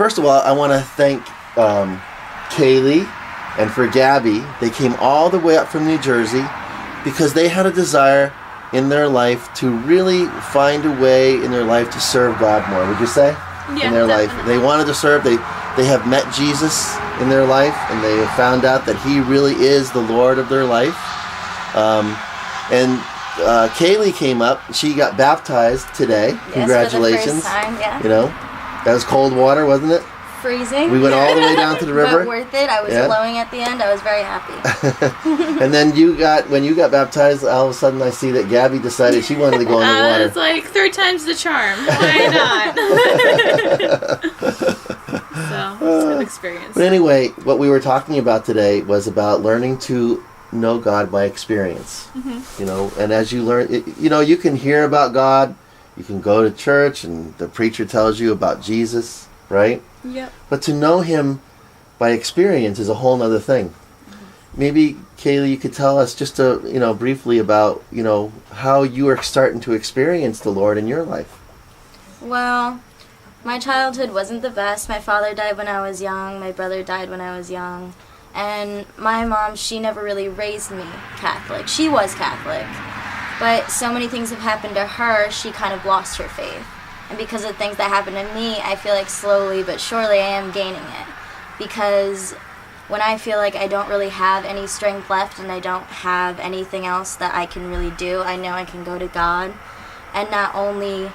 first of all, I want to thank Kayle and for Gabi. They came all the way up from New Jersey because they had a desire in their life to really find a way in their life to serve God more. Would you say? Yeah, in their definitely. life, they wanted to serve. They have met Jesus in their life, and they have found out that He really is the Lord of their life. And Kayle came up. She got baptized today. Yes, Congratulations! for the first time, yeah. You know, that was cold water, wasn't it? Freezing. We went all the way down to the river. But worth it. I was glowing at the end. I was very happy. And then when you got baptized, all of a sudden I see that Gabi decided she wanted to go in the water. It's like third time's the charm. Why not? So, it's a good experience. But anyway, what we were talking about today was about learning to know God by experience. Mm-hmm. You know, and as you learn, you can hear about God, you can go to church and the preacher tells you about Jesus, right? Yep. But to know Him by experience is a whole other thing. Mm-hmm. Maybe, Kayle, you could tell us just briefly about, how you are starting to experience the Lord in your life. Well, my childhood wasn't the best. My father died when I was young. My brother died when I was young. And my mom, she never really raised me Catholic. She was Catholic. But so many things have happened to her, she kind of lost her faith. And because of things that happened to me, I feel like slowly but surely I am gaining it. Because when I feel like I don't really have any strength left and I don't have anything else that I can really do, I know I can go to God and not only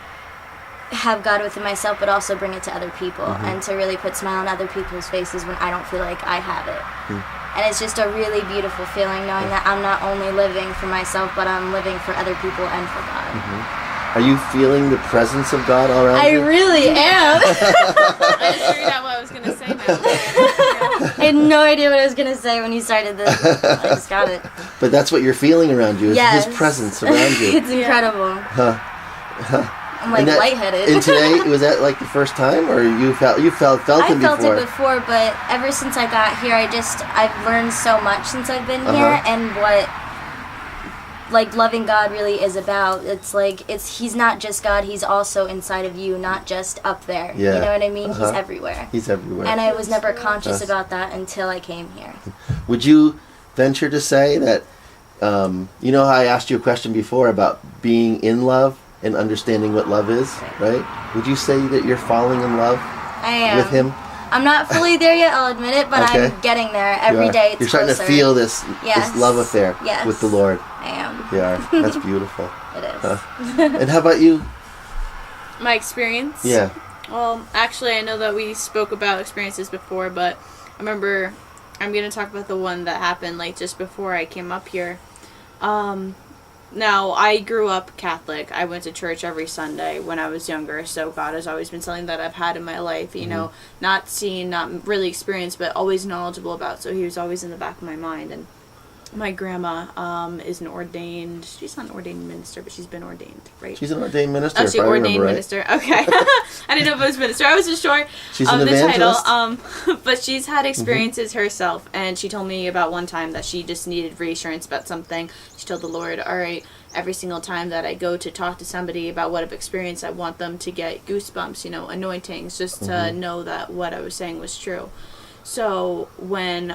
have God within myself, but also bring it to other people, mm-hmm. and to really put smile on other people's faces when I don't feel like I have it. Mm-hmm. And it's just a really beautiful feeling knowing that I'm not only living for myself, but I'm living for other people and for God. Mm-hmm. Are you feeling the presence of God all around you? I really am. I just figured out what I was going to say now. I had no idea what I was going to say when you started this. I just got it. But that's what you're feeling around you, is His presence around you. It's incredible. I'm like lightheaded. And today, was that like the first time, or you felt it before? I felt it before, but ever since I got here, I've learned so much since I've been here, and what loving God really is about. It's like He's not just God, He's also inside of you, not just up there. Yeah. You know what I mean? He's everywhere. He's everywhere. And I was never conscious about that until I came here. Would you venture to say that, you know how I asked you a question before about being in love and understanding what love is, right? Would you say that you're falling in love with Him? I'm not fully there yet, I'll admit it, but I'm getting there every day. It's You're starting closer. to feel this love affair with the Lord. I am. You are. That's beautiful. It is. And how about you? My experience? Yeah. Well, actually, I know that we spoke about experiences before, but I remember I'm going to talk about the one that happened just before I came up here. Now, I grew up Catholic. I went to church every Sunday when I was younger, so God has always been something that I've had in my life, you know, not seen, not really experienced, but always knowledgeable about, so He was always in the back of my mind. And my grandma is she's not an ordained minister, but she's been ordained, right? She's an ordained minister. Oh, she's ordained minister. Okay. I didn't know if it was minister. I wasn't sure of the title. But she's had experiences herself, and she told me about one time that she just needed reassurance about something. She told the Lord, all right, every single time that I go to talk to somebody about what I've experienced, I want them to get goosebumps, anointings, just to know that what I was saying was true. So when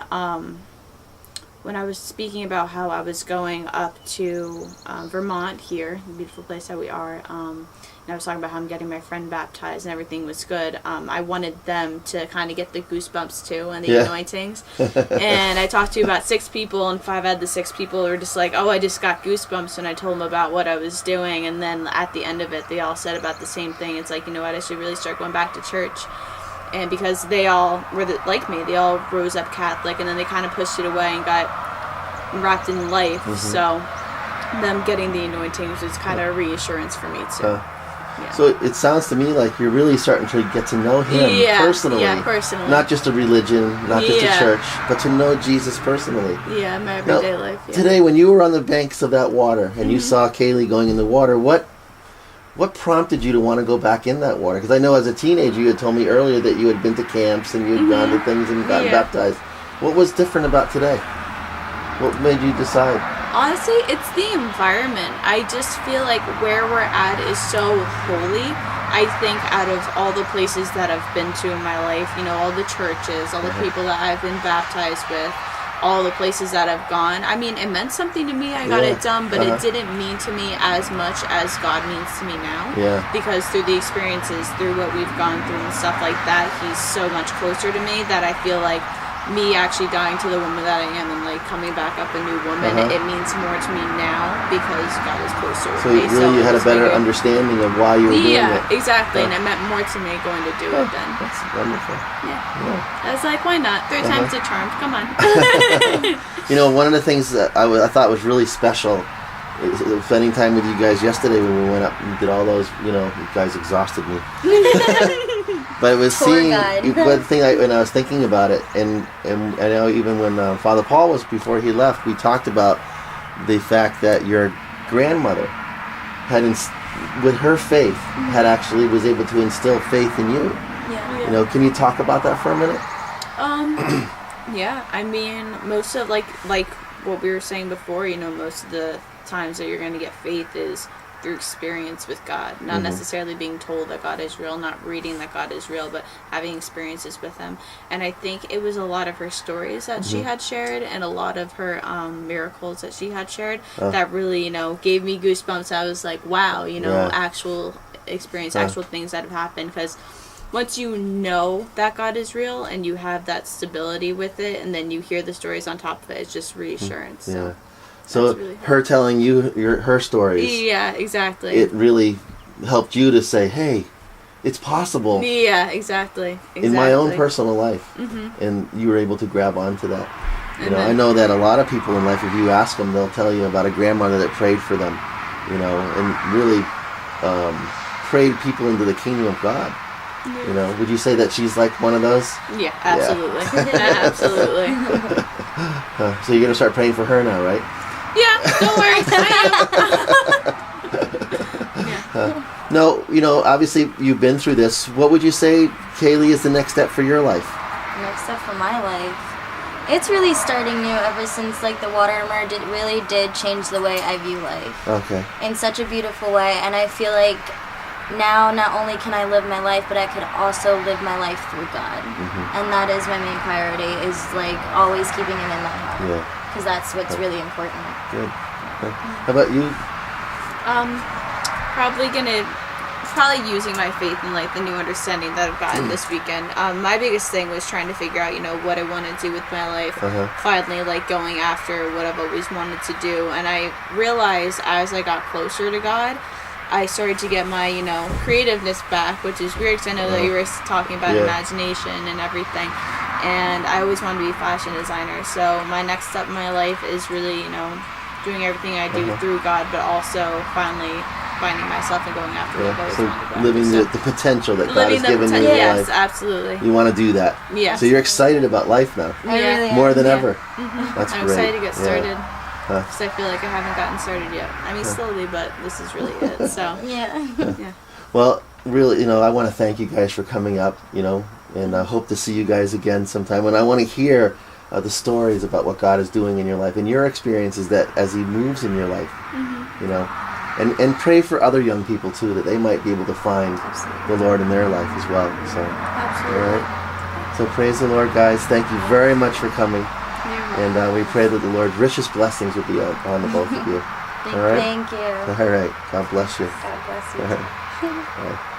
I was speaking about how I was going up to Vermont here, the beautiful place that we are, and I was talking about how I'm getting my friend baptized and everything was good, I wanted them to kind of get the goosebumps too and the anointings. And I talked to about 6 people, and 5 out of the 6 people were just like, oh, I just got goosebumps when I told them about what I was doing. And then at the end of it, they all said about the same thing. It's like, you know what, I should really start going back to church. And because they all were like me, they all rose up Catholic, and then they kind of pushed it away and got wrapped in life. So them getting the anointings was kind of a reassurance for me too. So it sounds to me like you're really starting to get to know Him personally. Yeah, personally. Not just a religion, not just a church, but to know Jesus personally. Yeah, my everyday life. Yeah. Today, when you were on the banks of that water and you saw Kayle going in the water, what prompted you to want to go back in that water? Because I know as a teenager you had told me earlier that you had been to camps and you had gone to things and gotten baptized. What was different about today? What made you decide? Honestly, it's the environment. I just feel like where we're at is so holy I think out of all the places that I've been to in my life, you know, all the churches, all the people that I've been baptized with, all the places that I've gone, I mean, it meant something to me. I got it done, but it didn't mean to me as much as God means to me now. Yeah. Because through the experiences, through what we've gone through and stuff like that, he's so much closer to me that I feel like me actually dying to the woman that I am and like coming back up a new woman, it means more to me now because God is closer. So really you had a better understanding of why you were doing it. Yeah, exactly. And it meant more to me going to do it then. That's wonderful. Yeah. I was like, why not? Third time's a charm. Come on. You know, one of the things that I thought was really special is spending time with you guys yesterday when we went up and did all those, you know, you guys exhausted me. But it was seeing, one thing when I was thinking about it, and I know even when Father Paul was, before he left, we talked about the fact that your grandmother had, with her faith, had actually was able to instill faith in you. Yeah. You know, can you talk about that for a minute? Yeah, I mean, most of, like what we were saying before, you know, most of the times that you're going to get faith is through experience with God, not necessarily being told that God is real, not reading that God is real, but having experiences with him. And I think it was a lot of her stories that she had shared and a lot of her miracles that she had shared that really, you know, gave me goosebumps. I was like, wow, you know, actual experience, actual things that have happened. Because once you know that God is real and you have that stability with it, and then you hear the stories on top of it, it's just reassurance. So really her telling you her stories. Yeah, exactly. It really helped you to say, hey, it's possible. Yeah, exactly. In my own personal life. And you were able to grab onto that. You know, I know that a lot of people in life, if you ask them, they'll tell you about a grandmother that prayed for them, you know, and really prayed people into the kingdom of God. Yeah. You know, would you say that she's like one of those? Yeah, absolutely. Absolutely. So you're going to start praying for her now, right? Yeah, don't worry. No, you know, obviously you've been through this. What would you say, Kaylee, is the next step for your life? Next step for my life? It's really starting new ever since, like, the water merge. It really did change the way I view life. Okay. In such a beautiful way. And I feel like now not only can I live my life, but I could also live my life through God. And that is my main priority, is, like, always keeping him in my heart. Yeah. Because that's what's really important. Good. How about you? Probably using my faith and like the new understanding that I've gotten this weekend. My biggest thing was trying to figure out, you know, what I want to do with my life. Finally, like going after what I've always wanted to do. And I realized as I got closer to God, I started to get my, you know, creativeness back, which is weird because I know that you were talking about imagination and everything. And I always wanted to be a fashion designer. So my next step in my life is really, you know, doing everything I do through God, but also finally finding myself and going after what I've always wanted to do. Living the potential that God has given you in your life. Yes, absolutely. You want to do that. Yeah. So you're excited about life now. Yeah. More than ever. That's I'm great. excited to get started. Because I feel like I haven't gotten started yet. I mean, slowly, but this is really it. So yeah. Well, really, you know, I want to thank you guys for coming up, you know, and I hope to see you guys again sometime. And I want to hear the stories about what God is doing in your life and your experiences that as he moves in your life, you know, and pray for other young people too, that they might be able to find the Lord in their life as well. So, all right. So praise the Lord, guys. Thank you very much for coming. And we pray that the Lord's richest blessings would be on the both of you. All right? Thank you. All right. God bless you. God bless you. All right. All right.